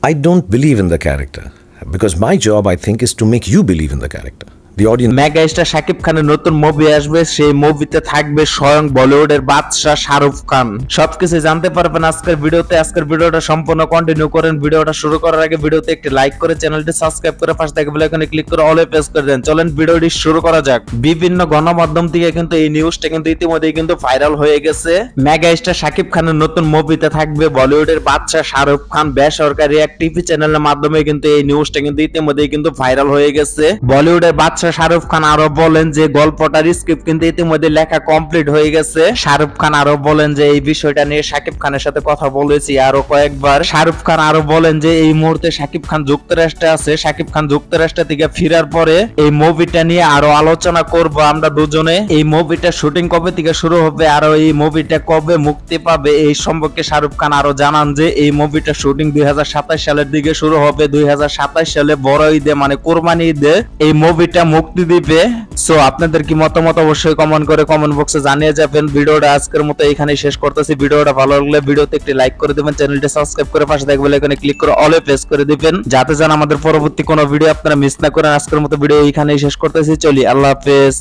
I don't believe in the character because my job, I think, is to make you believe in the character. The audience. Mega star Shakib খানের নতুন movie আসবে, সেই মুভিতে থাকবে স্বয়ং বলিউডের বাদশাহ শাহরুখ খান। সবকিছু জানতে পারবেন আজকের ভিডিওতে। আজকের ভিডিওটা সম্পূর্ণ কন্টিনিউ করেন। ভিডিওটা শুরু করার আগে ভিডিওতে একটি লাইক করে চ্যানেলটি সাবস্ক্রাইব করে পাশে থাকা বেল আইকনে ক্লিক করে অলে প্রেস করে দেন। চলেন ভিডিওটি শুরু করা যাক। বিভিন্ন গণমাধ্যম থেকে কিন্তু এই নিউজটা কিন্তু ইতিমধ্যেই কিন্তু ভাইরাল হয়ে গেছে। মেগা স্টার শাকিব খানের নতুন মুভিতে থাকবে বলিউডের বাদশাহ শাহরুখ খান। বেসরকারি এক টিভি চ্যানেলের মাধ্যমে কিন্তু এই নিউজটা কিন্তু ইতিমধ্যেই কিন্তু ভাইরাল হয়ে গেছে। বলিউডের বাদশাহ শাহরুখ খান আরো বলেন যে গল্পটার স্ক্রিপ্ট কিন্তু ইতিমধ্যে লেখা কমপ্লিট হয়ে গেছে। শাহরুখ খান আরো বলেন যে এই বিষয়টা নিয়ে শাকিব খানের সাথে কথা বলেছি আরো কয়েকবার। শাহরুখ খান আরো বলেন যে এই মুহূর্তে শাকিব খান যুক্তরাষ্ট্রে আছে। শাকিব খান যুক্তরাষ্ট্র থেকে ফেরার পরে এই মুভিটা নিয়ে আরো আলোচনা করব আমরা দুজনে। এই মুভিটা শুটিং কবে থেকে শুরু হবে আর এই মুভিটা কবে মুক্তি পাবে এই সম্পর্কে শাহরুখ খান আরো জানান যে এই মুভিটা শুটিং 2027 সালের দিকে শুরু হবে। 2027 সালে বড় ঈদে মানে কোরবানি ঈদে এই মুভিটা মুক্তি দিবে। সো আপনাদের কি মতামত অবশ্যই কমেন্ট করে কমেন্ট বক্সে জানিয়ে যাবেন। ভিডিওটা আজকের মতো এখানেই শেষ করতেছি। ভিডিওটা ভালো লাগলে ভিডিওতে একটি লাইক করে দিবেন, চ্যানেলটি সাবস্ক্রাইব করে পাশে থাকা বেল আইকনে ক্লিক করে অলে প্রেস করে দিবেন যাতে যেন আমাদের পরবর্তী কোনো ভিডিও আপনারা মিস না করেন। আজকের মতো ভিডিও এখানেই শেষ করতেছি। চলি, আল্লাহ হাফেজ।